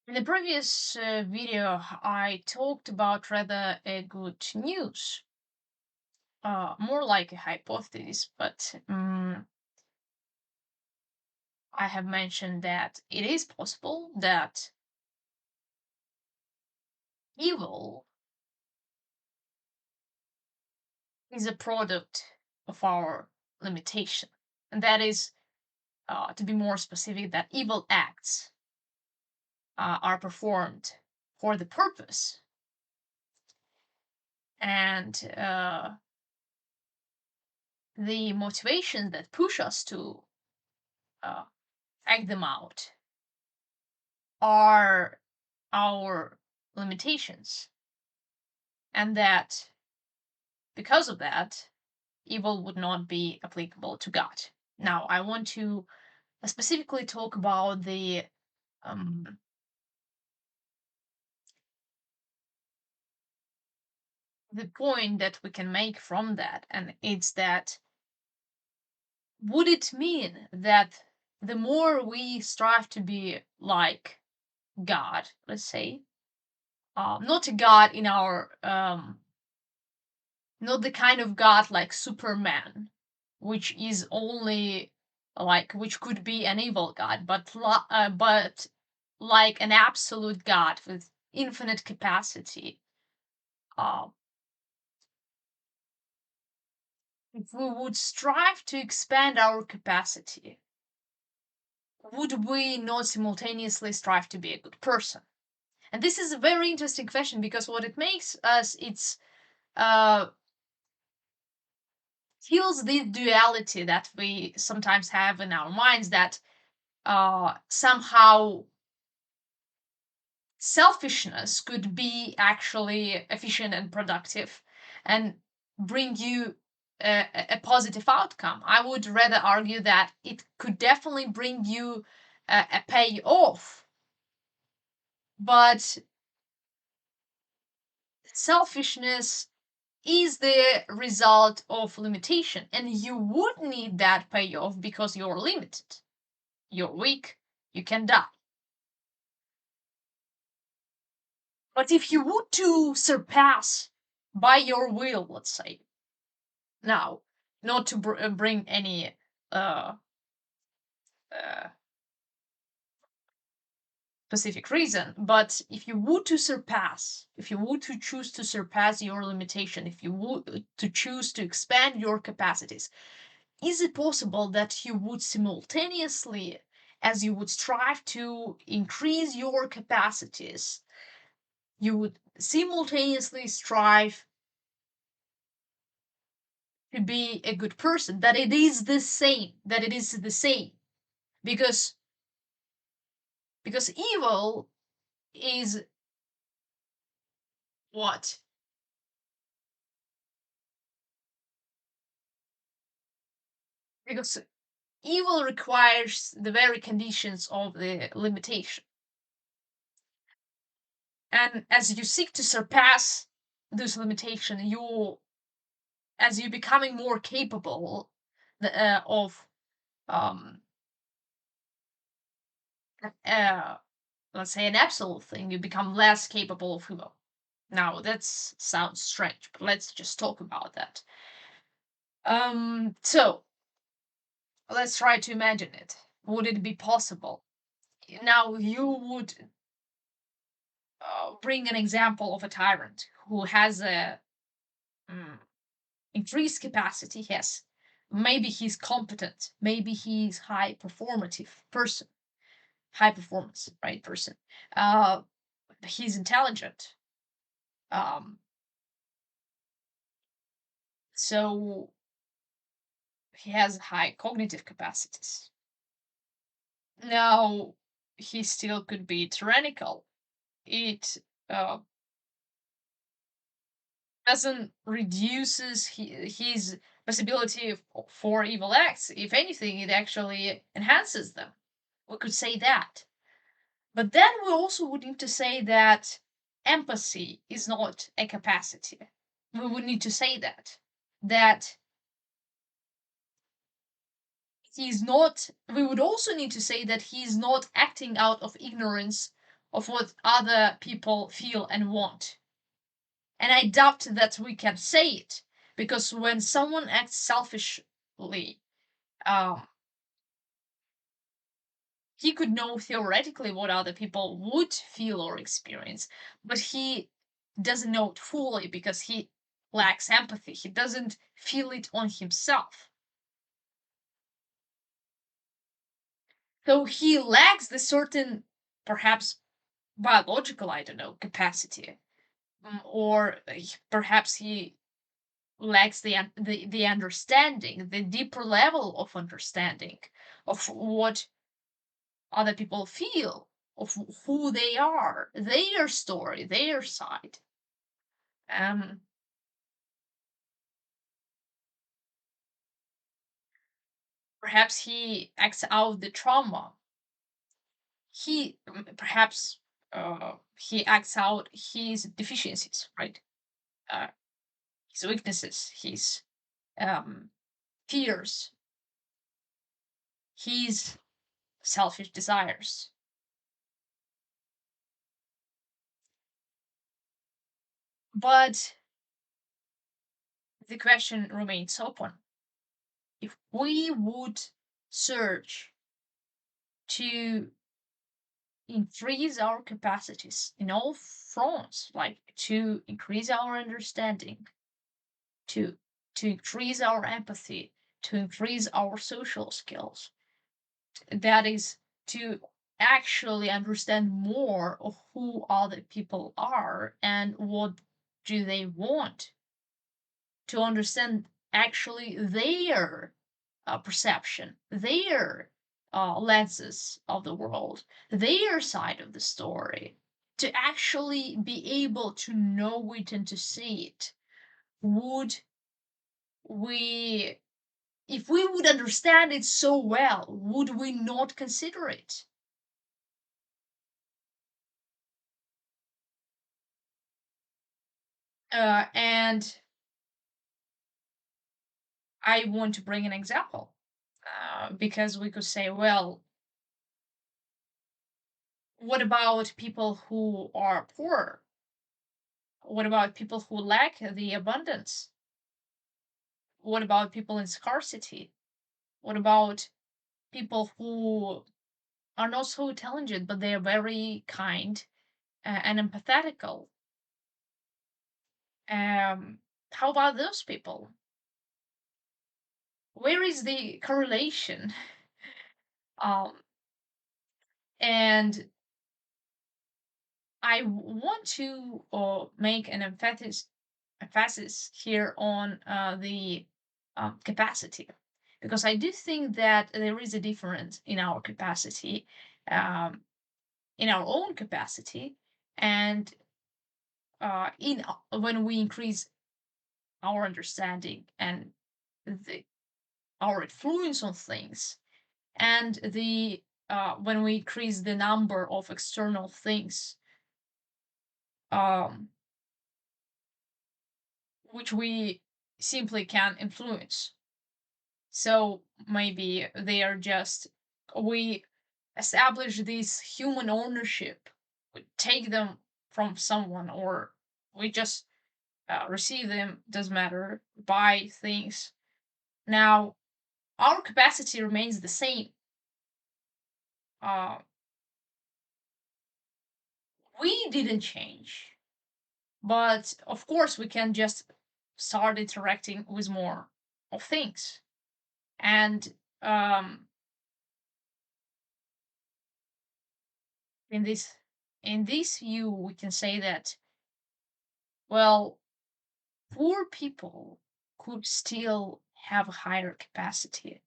In the previous video, I talked about rather a good news, more like a hypothesis, but I have mentioned that it is possible that evil is a product of our limitation. And that is, to be more specific, that evil acts are performed for the purpose and the motivations that push us to uh, act them out are our limitations, and that because of that, evil would not be applicable to God. Now, I want to specifically talk about um, the point that we can make from that, and it's that would it mean that the more we strive to be like God, let's say, not a God in our not the kind of god like Superman, which is only like which could be an evil god, but like an absolute god with infinite capacity. Uh, if we would strive to expand our capacity, would we not simultaneously strive to be a good person? And this is a very interesting question because what it makes us, it's uh heals the duality that we sometimes have in our minds, that somehow selfishness could be actually efficient and productive and bring you a positive outcome. I would rather argue that it could definitely bring you a payoff, but selfishness is the result of limitation, and you would need that payoff because you're limited, you're weak, you can die. But if you would to surpass by your will, let's say, now, not to bring any uh, uh, specific reason, but if you would to surpass, if you would to choose to surpass your limitation, if you would to choose to expand your capacities, is it possible that you would simultaneously, as you would strive to increase your capacities, you would simultaneously strive to be a good person, that it is the same, because evil is what? Because evil requires the very conditions of the limitation. And as you seek to surpass this limitation, as you becoming more capable of um, uh, let's say an absolute thing, you become less capable of evil. Now that sounds strange, but let's just talk about that. So let's try to imagine it. Would it be possible? Now you would bring an example of a tyrant who has a mm, increased capacity. Yes, maybe he's competent, maybe he's high performative person, high performance, right, person. Uh, he's intelligent. Um, so he has high cognitive capacities. Now he still could be tyrannical. It uh, doesn't reduces his possibility for evil acts. If anything, it actually enhances them. We could say that. But then we also would need to say that empathy is not a capacity. We would need to say that he's not. We would also need to say that he's not acting out of ignorance of what other people feel and want. And I doubt that we can say it, because when someone acts selfishly, um, he could know theoretically what other people would feel or experience, but he doesn't know it fully because he lacks empathy. He doesn't feel it on himself. So he lacks the certain, perhaps biological, I don't know, capacity. Or perhaps he lacks the understanding, the deeper level of understanding of what other people feel, of who they are, their story, their side. Um, Perhaps he acts out the trauma. He perhaps he acts out his deficiencies, right? Uh, his weaknesses, his um, fears, his selfish desires. But the question remains open. If we would search to increase our capacities in all fronts, like to increase our understanding, to increase our empathy, to increase our social skills, that is to actually understand more of who other people are and what do they want, to understand actually their perception, their lenses of the world, their side of the story, to actually be able to know it and to see it. Would we, if we would understand it so well, would we not consider it? And I want to bring an example, because we could say, well, what about people who are poor? What about people who lack the abundance? What about people in scarcity? What about people who are not so intelligent, but they are very kind and empathetical? How about those people? Where is the correlation? Um, and I want to make an emphasis here on the capacity, because I do think that there is a difference in our capacity, um, in our own capacity, and in when we increase our understanding and the, our influence on things, and the when we increase the number of external things um, which we simply can influence. So maybe they are just, we establish this human ownership, we take them from someone, or we just receive them, doesn't matter, buy things. Now, our capacity remains the same. Uh, we didn't change, but of course, we can just start interacting with more of things. And in this view, we can say that, well, poor people could still have a higher capacity.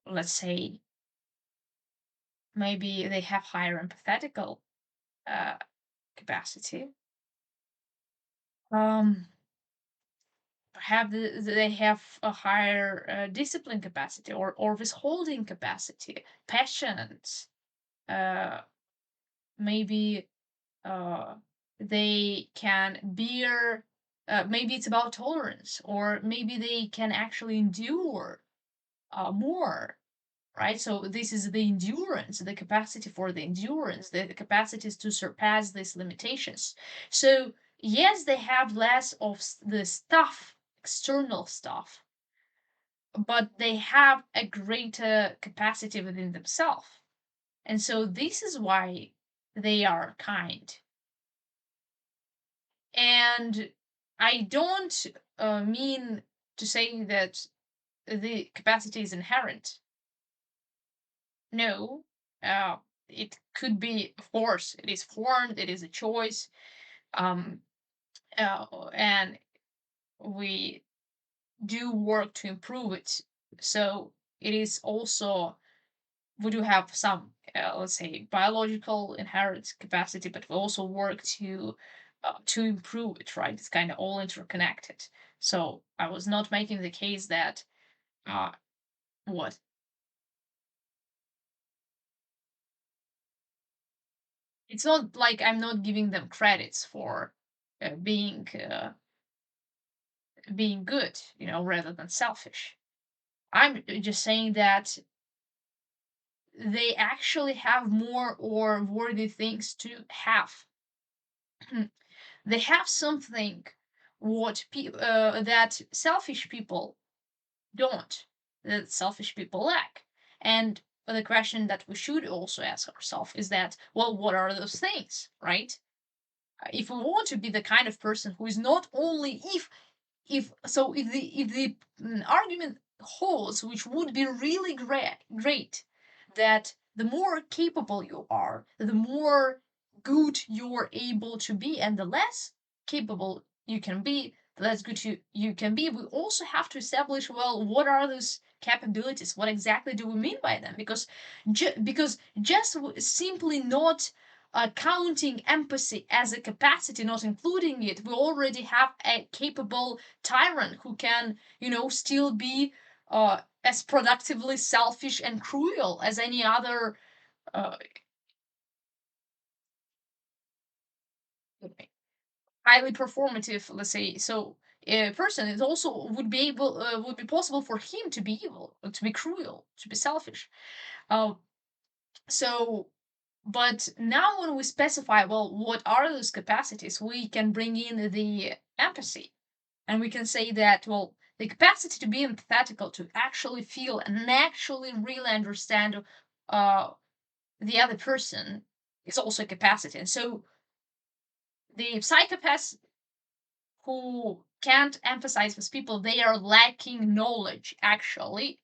Let's say maybe they have higher empathetical uh, capacity. Um, Perhaps they have a higher discipline capacity, or withholding capacity, patience. Uh, Maybe uh, they can bear, maybe it's about tolerance, or maybe they can actually endure more. right? So this is the endurance, the capacity for the endurance, the capacities to surpass these limitations. So yes, they have less of the stuff, external stuff, but they have a greater capacity within themselves. And so this is why they are kind. And I don't mean to say that the capacity is inherent. No, uh, it could be, of course, it is formed, it is a choice, um, and we do work to improve it. So it is also, we do have some, let's say, biological inherent capacity, but we also work to improve it, right? It's kind of all interconnected. So I was not making the case that uh, what it's not like I'm not giving them credits for being good, rather than selfish. I'm just saying that they actually have more or worthy things to have. They have something that selfish people don't, that selfish people lack. And the question that we should also ask ourselves is that, well, what are those things, right? If we want to be the kind of person who is not only, if the argument holds, which would be really great, that the more capable you are, the more good you're able to be, and the less capable you can be, the less good you can be. We also have to establish, well, what are those capabilities? What exactly do we mean by them? Because just simply not counting empathy as a capacity, not including it, we already have a capable tyrant who can, still be as productively selfish and cruel as any other uh, highly performative, let's say. So a person is also would be possible for him to be evil, to be cruel, to be selfish. Uh, so, but now when we specify, well, what are those capacities, we can bring in the empathy, and we can say that, well, the capacity to be empathetical, to actually feel and actually really understand uh, the other person, is also a capacity. And so the psychopaths who can't emphasize with people, they are lacking knowledge, actually.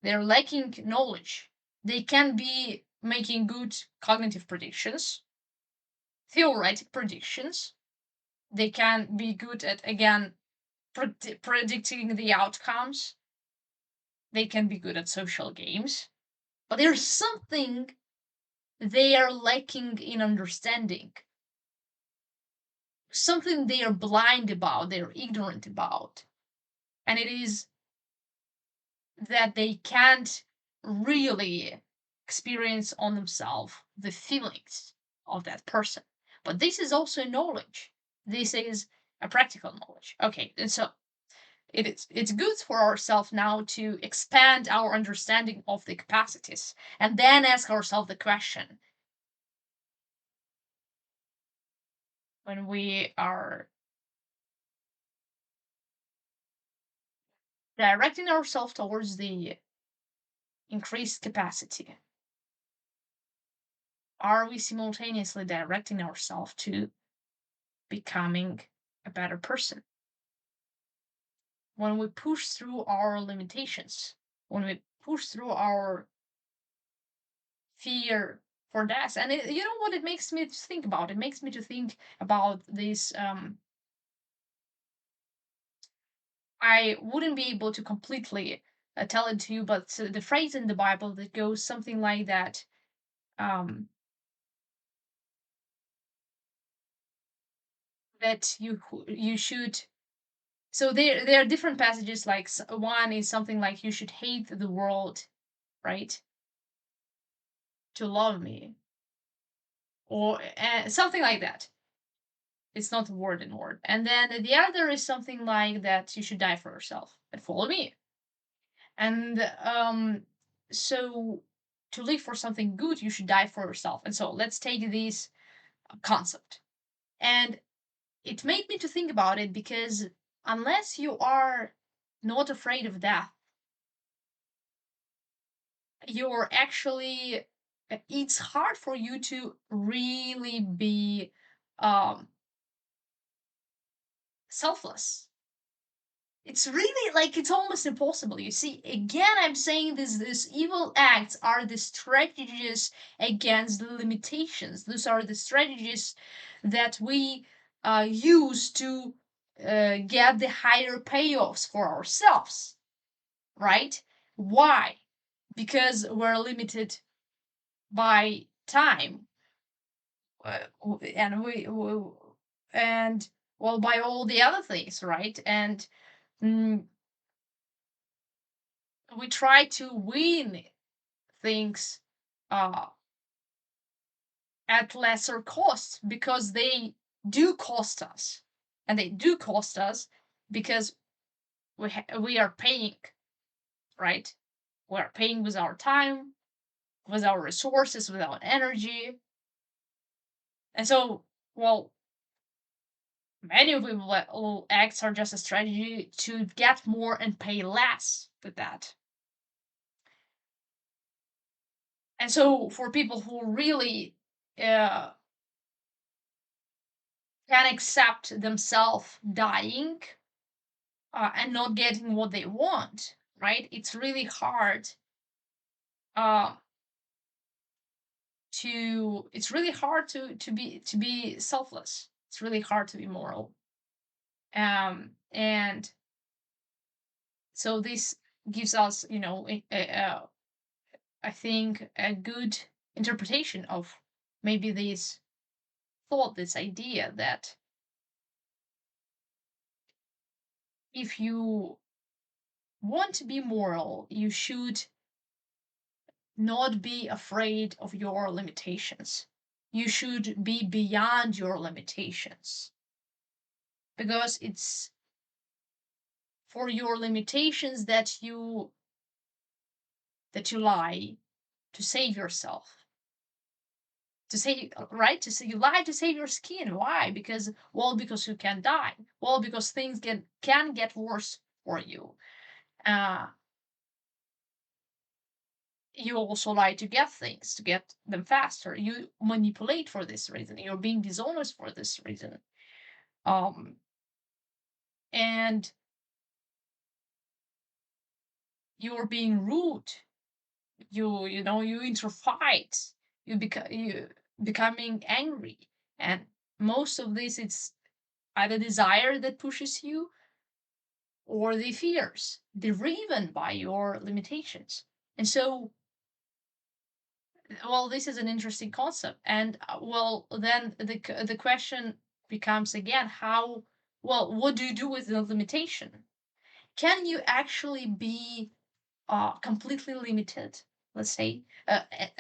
They're lacking knowledge. They can be making good cognitive predictions, theoretic predictions. They can be good at, again, predicting the outcomes. They can be good at social games. But there's something they are lacking in understanding, something they are blind about, they're ignorant about. And it is that they can't really experience on themselves the feelings of that person. But this is also knowledge. This is a practical knowledge. Okay, and so it's good for ourselves now to expand our understanding of the capacities and then ask ourselves the question, when we are directing ourselves towards the increased capacity, are we simultaneously directing ourselves to becoming a better person? When we push through our limitations, when we push through our fear for death, and you know what it makes me think about? It makes me to think about this. I wouldn't be able to completely tell it to you, but the phrase in the Bible that goes something like that. Um, that you should. So there are different passages. Like one is something like, you should hate the world, right, to love me, or something like that. It's not word in word. And then the other is something like that, you should die for yourself and follow me. And so to live for something good, you should die for yourself. And so let's take this concept. And it made me to think about it because unless you are not afraid of death, you're actually it's hard for you to really be um selfless. It's really like it's almost impossible. You see, again, I'm saying this: these evil acts are the strategies against the limitations. Those are the strategies that we use to get the higher payoffs for ourselves, right? Why? Because we're limited by time, and and well, by all the other things, right? And mm, we try to win things uh, at lesser cost because they do cost us, and they do cost us because we are paying, right? We are paying with our time, with our resources, with our energy, and so well, many of evil acts are just a strategy to get more and pay less with that. And so for people who really uh, can accept themselves dying and not getting what they want, right? It's really hard uh, to be selfless. It's really hard to be moral. And so this gives us, I think, a good interpretation of maybe this idea that if you want to be moral, you should not be afraid of your limitations. You should be beyond your limitations because it's for your limitations that you lie to save yourself. To save, right? To say you lie to save your skin. Why? Because you can die. Well, because things can get worse for you. Uh, you also lie to get things, to get them faster. You manipulate for this reason. You're being dishonest for this reason. Um, and you're being rude. You interfight. You becoming angry, and most of this it's either desire that pushes you or the fears driven by your limitations. And so, well, this is an interesting concept. And well, then the question becomes again, how, well, what do you do with the limitation? Can you actually be completely limited? Let's say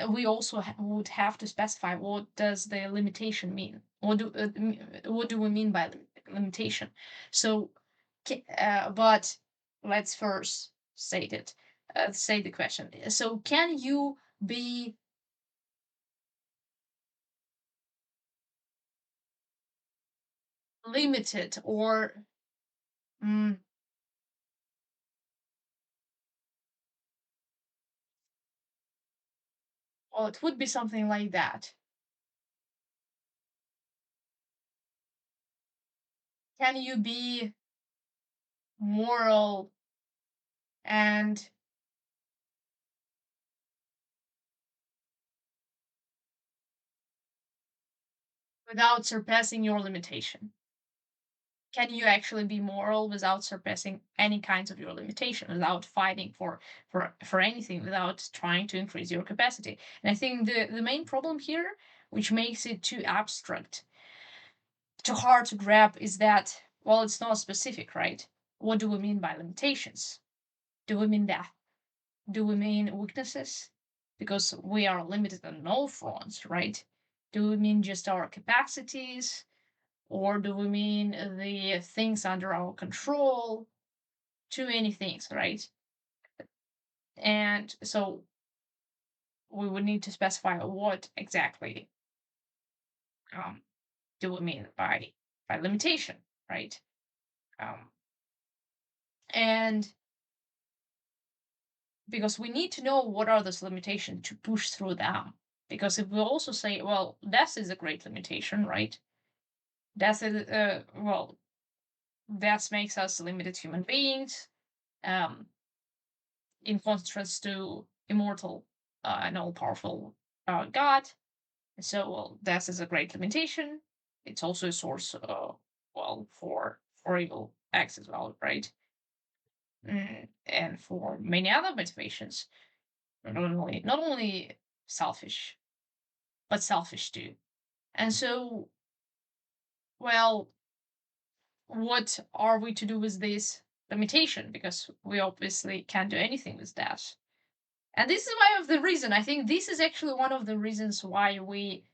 we also would have to specify what does the limitation mean. What do we mean by limitation? So, but let's first state it. Say the question. So, can you be limited or mm, well, it would be something like that. Can you be moral and without surpassing your limitation? Can you actually be moral without surpassing any kinds of your limitation, without fighting for anything, without trying to increase your capacity? And I think the main problem here, which makes it too abstract, too hard to grab, is that, well, it's not specific, right? What do we mean by limitations? Do we mean death? Do we mean weaknesses? Because we are limited on all fronts, right? Do we mean just our capacities? Or do we mean the things under our control? Too many things, right? And so we would need to specify what exactly um, do we mean by limitation, right? Um, and because we need to know what are those limitations to push through them. Because if we also say, well, death is a great limitation, right? Death is, well, death makes us limited human beings, um, in contrast to immortal and all powerful God. So, well, death is a great limitation. It's also a source, well, for evil acts as well, right? And for many other motivations, not only selfish, but selfish too. And so, well, what are we to do with this limitation? Because we obviously can't do anything with that. And this is one of the reason, I think this is actually one of the reasons why we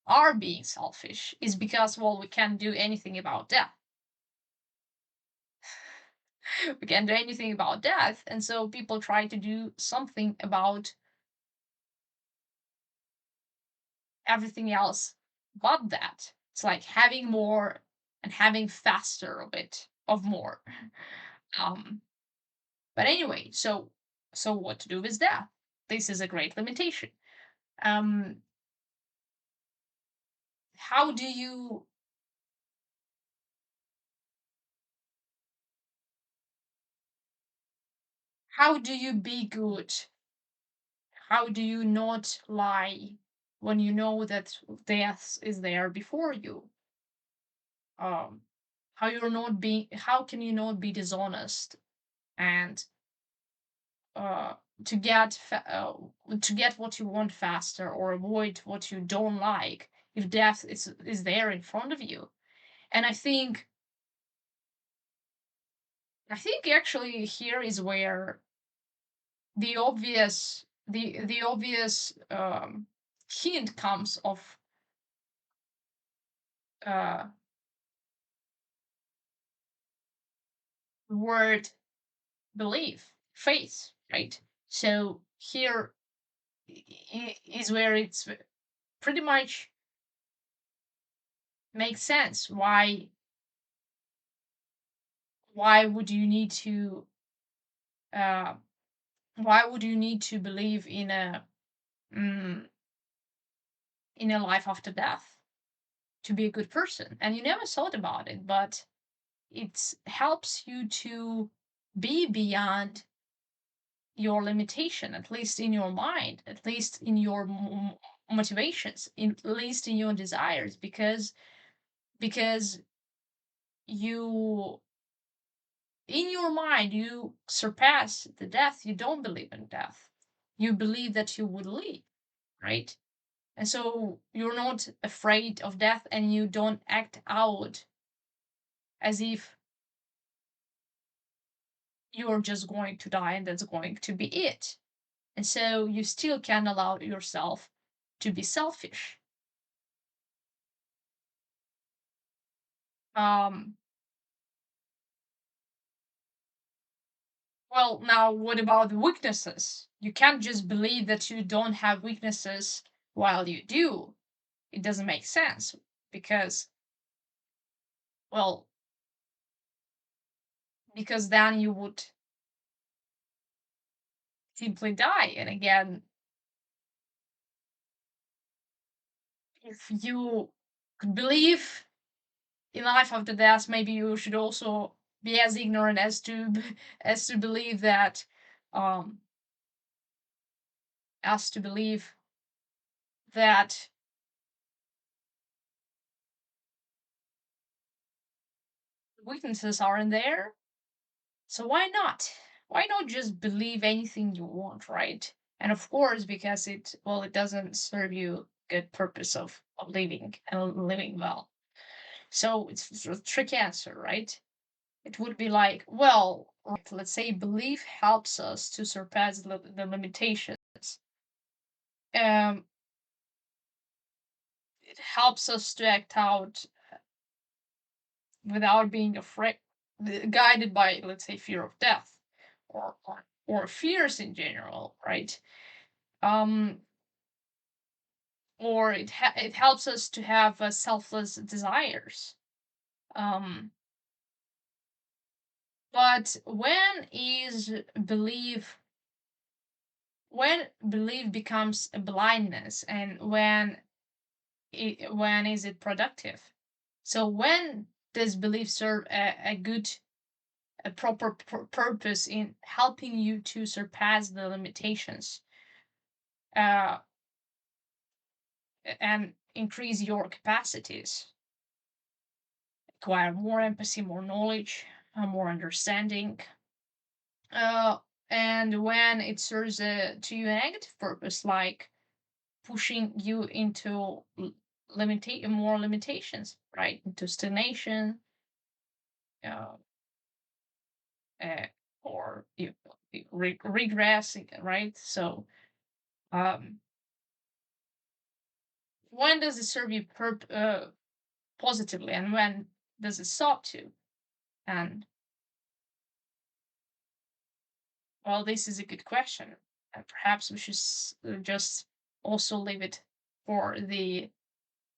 are being selfish, is because, well, we can't do anything about death. We can't do anything about death, and so people try to do something about everything else but that. It's like having more and having faster of more. Um, but anyway, so what to do with that? This is a great limitation. Um, how do you how do you be good? How do you not lie when you know that death is there before you? Um, how can you not be dishonest and uh, to to get what you want faster or avoid what you don't like if death is there in front of you? And I think actually here is where the obvious hint comes of uh, word belief, faith, right? So here is where it's pretty much makes sense why would you need to uh, why would you need to believe mm, in a life after death to be a good person? And you never thought about it, but it helps you to be beyond your limitation, at least in your mind, at least in your motivations, at least in your desires, because you in your mind you surpass the death. You don't believe in death, you believe that you would live, right? And so you're not afraid of death, and you don't act out as if you're just going to die and that's going to be it. And so you still can allow yourself to be selfish. um well, now what about the weaknesses? You can't just believe that you don't have weaknesses while you do. It doesn't make sense, because, well, because then you would simply die. And again, if you could believe in life after death, maybe you should also be as ignorant as to believe that um as to believe that weaknesses aren't there. So why not? Why not just believe anything you want, right? And of course, because it doesn't serve you good purpose of living and living well. So it's a trick answer, right? It would be like, well, right, let's say belief helps us to surpass the limitations. Um, it helps us to act out without being afraid, guided by, let's say, fear of death, or fears in general, right? Um, or it helps us to have selfless desires. Um, but when belief becomes a blindness, and when is it productive? So when does belief serve a proper purpose in helping you to surpass the limitations, uh, and increase your capacities, acquire more empathy, more knowledge, more understanding, uh, and when it serves to you a negative purpose, like pushing you into more limitations, right, into stagnation, uh, uh, or regressing, right? So um, when does it serve you positively, and when does it stop to? And well, this is a good question, and perhaps we should just also leave it for the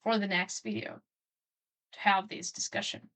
next video to have this discussion.